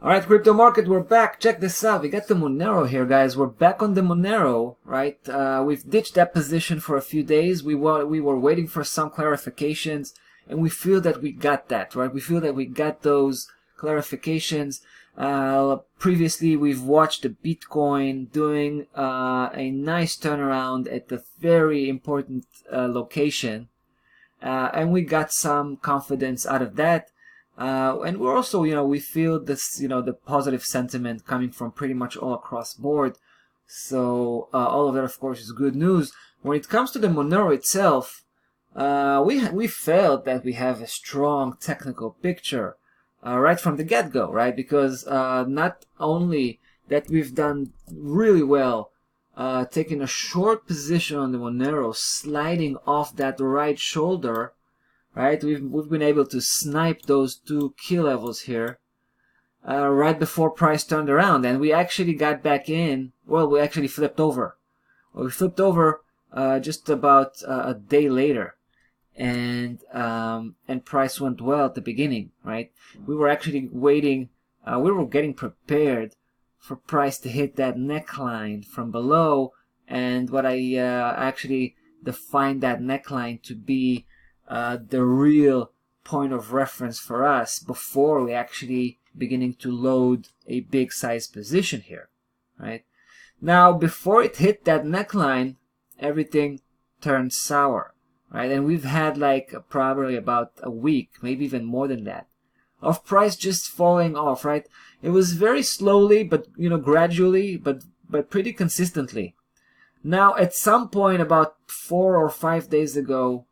Alright, crypto market, we're back. Check this out. We got the Monero here, guys. We're back on the Monero, right? We've ditched that position for a few days. We were waiting for some clarifications, and we feel that we got that, right? We feel that we got those clarifications. Previously, we've watched the Bitcoin doing a nice turnaround at a very important location, and we got some confidence out of that. And we're also, we feel this, the positive sentiment coming from pretty much all across board. So all of that, of course, is good news. When it comes to the Monero itself, we felt that we have a strong technical picture right from the get-go, right? Because not only that we've done really well taking a short position on the Monero, sliding off that right shoulder, right? We've been able to snipe those two key levels here right before price turned around, and we actually got back in. Well, we actually flipped over. Well, we flipped over just about a day later, and price went well at the beginning, right? We were actually waiting. We were getting prepared for price to hit that neckline from below, and what I actually defined that neckline to be the real point of reference for us before we actually beginning to load a big size position here, right? Now, before it hit that neckline, everything turned sour, right? And we've had like probably about a week, maybe even more than that, of price just falling off, right? It was very slowly, but gradually, but pretty consistently. Now, at some point about 4 or 5 days ago,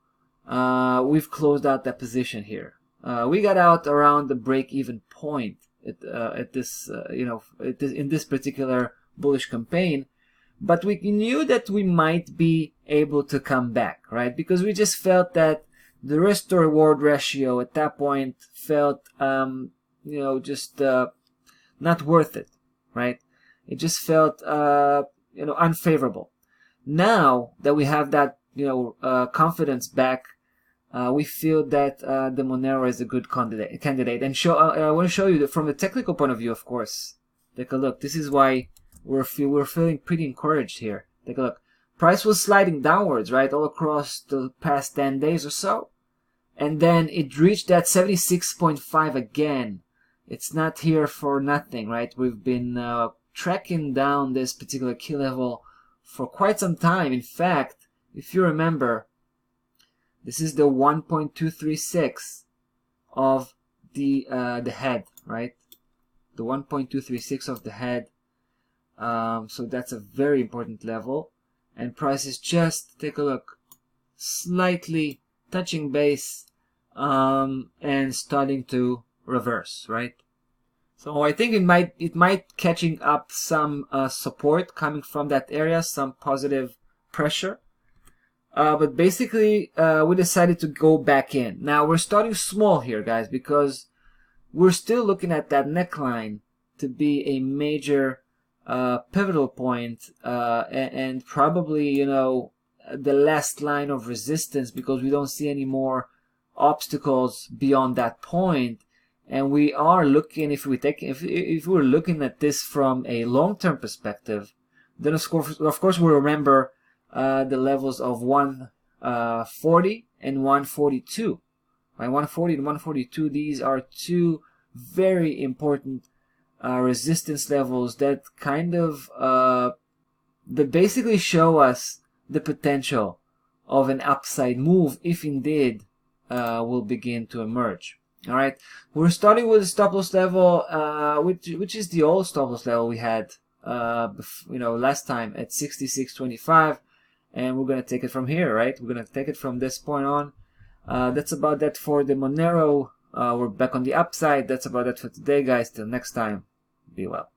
we've closed out that position here. We got out around the break-even point at this, in this particular bullish campaign, but we knew that we might be able to come back, right? Because we just felt that the risk to reward ratio at that point felt, just not worth it, right? It just felt, unfavorable. Now that we have that, confidence back, we feel that the Monero is a good candidate. And I want to show you that from the technical point of view, of course. Take a look. This is why we're feeling pretty encouraged here. Take a look. Price was sliding downwards, right, all across the past 10 days or so. And then it reached that 76.5 again. It's not here for nothing, right? We've been tracking down this particular key level for quite some time. In fact, if you remember, this is the 1.236 of the head, right? The 1.236 of the head. So that's a very important level. And price is just, take a look, slightly touching base and starting to reverse, right? So I think it might catching up some support coming from that area, some positive pressure. But basically, we decided to go back in. Now, we're starting small here, guys, because we're still looking at that neckline to be a major pivotal point and probably, the last line of resistance, because we don't see any more obstacles beyond that point. And we are looking, if we're looking at this from a long-term perspective, then of course we'll remember the levels of 140 and 142. Right? 140 and 142, these are two very important resistance levels that kind of that basically show us the potential of an upside move if indeed will begin to emerge. All right, we're starting with a stop loss level, which is the old stop loss level we had, last time at 66.25, and we're gonna take it from here, right? We're gonna take it from this point on. That's about that for the Monero. We're back on the upside. That's about it for today, guys. Till next time, be well.